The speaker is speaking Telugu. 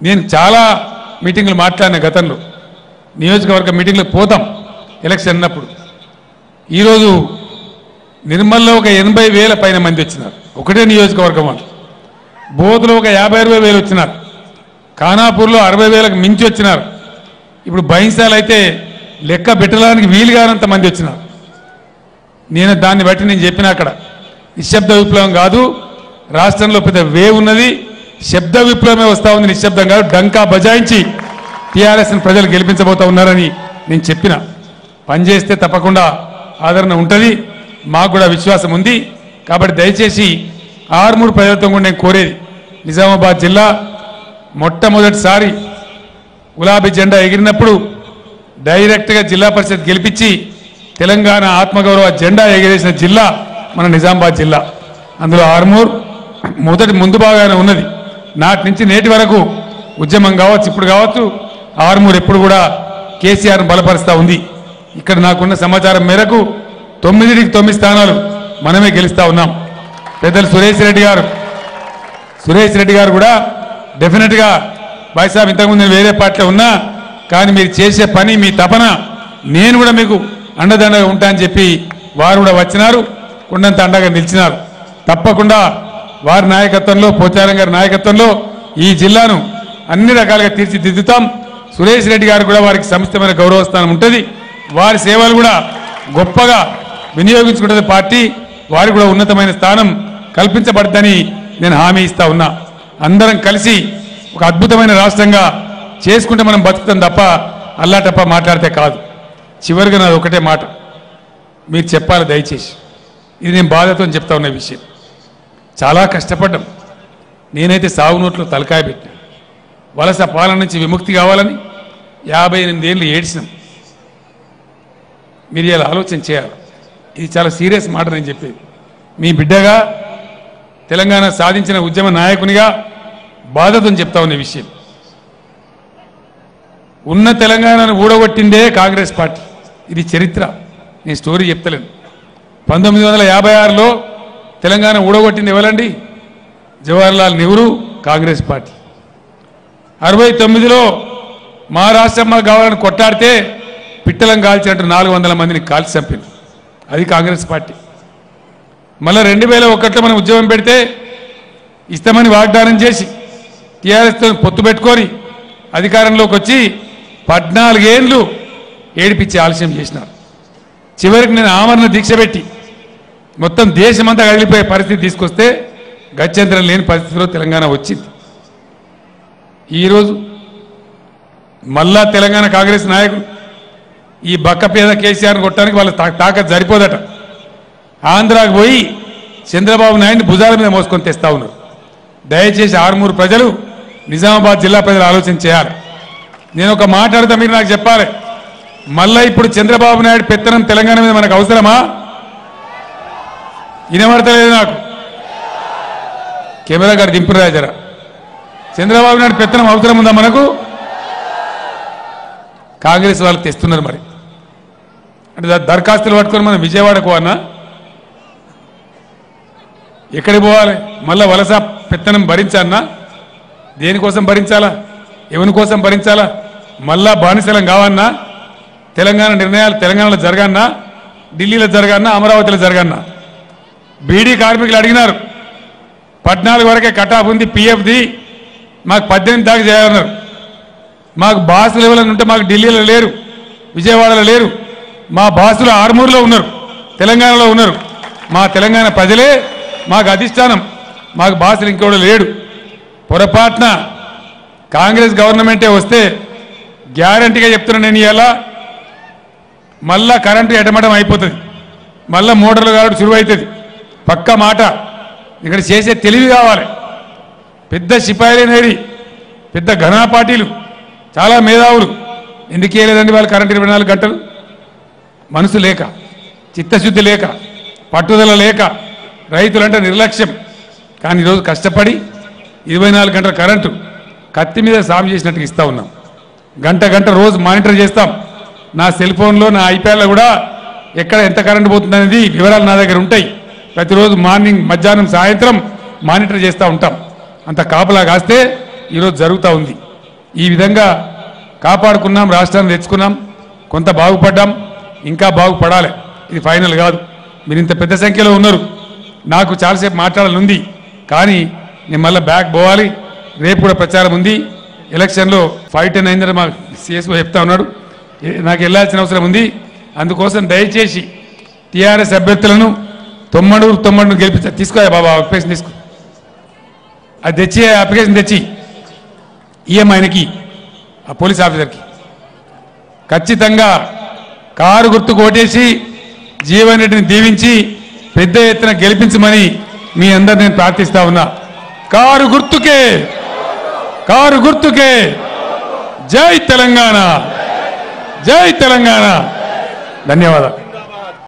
నేను చాలా మీటింగ్లు మాట్లాడిన గతంలో నియోజకవర్గ మీటింగ్లకు పోతాం ఎలక్షన్ అన్నప్పుడు. ఈరోజు నిర్మల్లో ఒక 80,000 పైన మంది వచ్చినారు ఒకటే నియోజకవర్గం వాళ్ళు. బోధలో ఒక 50,000 వచ్చినారు. ఖానాపూర్లో 60,000కు మించి వచ్చినారు. ఇప్పుడు బైన్సాలు అయితే లెక్క పెట్టడానికి వీలు కానంత మంది వచ్చినారు. నేను దాన్ని బట్టి నేను చెప్పిన అక్కడ నిశ్శబ్ద విప్లవం కాదు, రాష్ట్రంలో పెద్ద వేవ్ ఉన్నది, శబ్ద విప్లవమే వస్తూ ఉంది, నిశ్శబ్దం కాదు. డంకా బజాయించి టీఆర్ఎస్ని ప్రజలు గెలిపించబోతా ఉన్నారని నేను చెప్పిన. పనిచేస్తే తప్పకుండా ఆదరణ ఉంటుంది, మాకు కూడా విశ్వాసం ఉంది. కాబట్టి దయచేసి ఆర్మూర్ ప్రజలతో కూడా నేను కోరేది, నిజామాబాద్ జిల్లా మొట్టమొదటిసారి గులాబీ జెండా ఎగిరినప్పుడు డైరెక్ట్గా జిల్లా పరిషత్ గెలిపించి తెలంగాణ ఆత్మగౌరవ జెండా ఎగిరేసిన జిల్లా మన నిజామాబాద్ జిల్లా. అందులో ఆర్మూర్ ముందు బాగానే ఉన్నది. నాటి నుంచి నేటి వరకు ఉద్యమం కావచ్చు, ఇప్పుడు కావచ్చు, ఆర్మూర్ ఎప్పుడు కూడా కేసీఆర్ను బలపరుస్తూ ఉంది. ఇక్కడ నాకున్న సమాచారం మేరకు 9కి 9 స్థానాలు మనమే గెలుస్తూ ఉన్నాం. పెద్దలు సురేష్ రెడ్డి గారు కూడా డెఫినెట్గా భాయ్ సాబ్ ఇంతకుముందు నేను వేరే పార్టీలో ఉన్నా, కానీ మీరు చేసే పని మీ తపన నేను కూడా మీకు అండదండగా ఉంటా అని చెప్పి వారు కూడా వచ్చినారు, కొండంత అండగా నిలిచినారు. తప్పకుండా వారి నాయకత్వంలో, పోచారం గారి నాయకత్వంలో ఈ జిల్లాను అన్ని రకాలుగా తీర్చిదిద్దుతాం. సురేష్ రెడ్డి గారు కూడా వారికి సముచితమైన గౌరవస్థానం ఉంటుంది. వారి సేవలు కూడా గొప్పగా వినియోగించుకుంటుంది పార్టీ. వారికి కూడా ఉన్నతమైన స్థానం కల్పించబడదని నేను హామీ ఇస్తా ఉన్నా. అందరం కలిసి ఒక అద్భుతమైన రాష్ట్రంగా చేసుకుంటే మనం బతుకుతాం తప్ప అల్లాటప్ప మాట్లాడితే కాదు. చివరిగా నాది ఒకటే మాట మీరు చెప్పాలి దయచేసి. ఇది నేను బాధతో చెప్తా ఉన్న విషయం. చాలా కష్టపడ్డాం. నేనైతే సాగు నోట్లో తలకాయ పెట్టాను. వలస పాలన నుంచి విముక్తి కావాలని 58 ఏళ్ళు ఏడ్చినాం. మీరు ఇలా ఆలోచన చేయాలి. ఇది చాలా సీరియస్ మాట నేను చెప్పేది. మీ బిడ్డగా తెలంగాణ సాధించిన ఉద్యమ నాయకునిగా బాధతో చెప్తా ఉన్న విషయం. ఉన్న తెలంగాణను ఊడగొట్టిందే కాంగ్రెస్ పార్టీ. ఇది చరిత్ర, నేను స్టోరీ చెప్తలేను. 1956లో తెలంగాణ ఊడగొట్టింది ఎవరండి? జవహర్లాల్ నెహ్రూ, కాంగ్రెస్ పార్టీ. 69లో మా రాష్ట్రం కావాలని కొట్టాడితే పిట్టలను కాల్చినట్టు 400 మందిని కాల్చి చంపింది, అది కాంగ్రెస్ పార్టీ. మళ్ళీ 2001లో మనం ఉద్యమం పెడితే ఇస్తామని వాగ్దానం చేసి టీఆర్ఎస్తో పొత్తు పెట్టుకొని అధికారంలోకి వచ్చి 14 ఏళ్ళు ఏడిపించి ఆలస్యం చేసినారు. చివరికి నేను ఆమరణ దీక్ష పెట్టి మొత్తం దేశమంతా కదిలిపోయే పరిస్థితి తీసుకొస్తే గత్యంతరం లేని పరిస్థితిలో తెలంగాణ వచ్చింది. ఈరోజు మళ్ళా తెలంగాణ కాంగ్రెస్ నాయకులు ఈ బక్కపేద కేసీఆర్ని కొట్టడానికి వాళ్ళ తాకత్ సరిపోదట. ఆంధ్రాకు పోయి చంద్రబాబు నాయుడిని భుజాల మీద మోసుకొని తెస్తా ఉన్నారు. దయచేసి ఆర్మూరు ప్రజలు, నిజామాబాద్ జిల్లా ప్రజలు ఆలోచన చేయాలి. నేను ఒక మాట్లాడుతా, మీరు నాకు చెప్పాలి. మళ్ళా ఇప్పుడు చంద్రబాబు నాయుడు పెత్తనం తెలంగాణ మీద మనకు అవసరమా? వినబడతలేదు నాకు. కెమెరా గారు దింపురా జరా. చంద్రబాబు నాయుడు పెత్తనం అవసరం ఉందా మనకు? కాంగ్రెస్ వాళ్ళు తెస్తున్నారు. మరి అంటే దరఖాస్తులు పట్టుకొని మనం విజయవాడకు అన్నా ఎక్కడికి పోవాలి? మళ్ళా వలస పెత్తనం భరించాలన్నా? దేనికోసం భరించాలా? ఎవరి కోసం భరించాలా? మళ్ళా బానిసలం కావన్నా? తెలంగాణ నిర్ణయాలు తెలంగాణలో జరగన్నా, ఢిల్లీలో జరగన్నా, అమరావతిలో జరగన్నా? బీడీ కార్మికులు అడిగినారు, 14 వరకే కటాఫ్ ఉంది పిఎఫ్ది, మాకు 18 దాకా చేయాలన్నారు. మాకు బాసులు ఎవరైనా ఉంటే మాకు ఢిల్లీలో లేరు, విజయవాడలో లేరు. మా బాసులు ఆర్మూర్లో ఉన్నారు, తెలంగాణలో ఉన్నారు. మా తెలంగాణ ప్రజలే మాకు అధిష్టానం, మాకు బాసులు ఇంకోడు లేడు. పొరపాటున కాంగ్రెస్ గవర్నమెంటే వస్తే గ్యారంటీగా చెప్తున్నా నేను, ఇలా మళ్ళా కరెంటు ఎటమటం అయిపోతుంది, మళ్ళా మోటార్లు కావడం శురువవుతుంది. పక్క మాట. ఇక్కడ చేసే తెలివి కావాలి. పెద్ద సిపాయిలేనేది, పెద్ద ఘనా పార్టీలు, చాలా మేధావులు ఎందుకు వేయలేదండి వాళ్ళు కరెంటు 24 గంటలు? మనసు లేక, చిత్తశుద్ధి లేక, పట్టుదల లేక, రైతులంటే నిర్లక్ష్యం. కానీ ఈరోజు కష్టపడి 24 గంటల కరెంటు కత్తి మీద సాగు చేసినట్టుగా ఇస్తా ఉన్నాం. గంట రోజు మానిటర్ చేస్తాం. నా సెల్ ఫోన్లో, నా ఐప్యాడ్లో కూడా ఎక్కడ ఎంత కరెంటు పోతుందనేది వివరాలు నా దగ్గర ఉంటాయి. ప్రతిరోజు మార్నింగ్, మధ్యాహ్నం, సాయంత్రం మానిటర్ చేస్తూ ఉంటాం. అంత కాపలా కాస్తే ఈరోజు జరుగుతూ ఉంది. ఈ విధంగా కాపాడుకున్నాం, రాష్ట్రాన్ని తెచ్చుకున్నాం, కొంత బాగుపడ్డాం, ఇంకా బాగుపడాలి. ఇది ఫైనల్ కాదు. మీరు ఇంత పెద్ద సంఖ్యలో ఉన్నారు, నాకు చాలాసేపు మాట్లాడాలని ఉంది, కానీ నేను మళ్ళీ బ్యాక్ పోవాలి. రేపు కూడా ప్రచారం ఉంది. ఎలక్షన్లో 5-10 అయిందని మా సిఎస్ఓ చెప్తా ఉన్నాడు. నాకు వెళ్ళాల్సిన అవసరం ఉంది. అందుకోసం దయచేసి టీఆర్ఎస్ అభ్యర్థులను 90 గెలిపించ తీసుకోయా బాబా, అప్లికేషన్ తీసుకో, అది తెచ్చి అప్లికేషన్ తెచ్చి ఈఎంఐకి ఆ పోలీస్ ఆఫీసర్కి ఖచ్చితంగా కారు గుర్తుకు ఓటేసి జీవన్ రెడ్డిని దీవించి పెద్ద ఎత్తున గెలిపించమని మీ అందరు నేను ప్రార్థిస్తా ఉన్నా. కారు గుర్తుకే, కారు గుర్తుకే. జై తెలంగాణ, జై తెలంగాణ. ధన్యవాదాలు.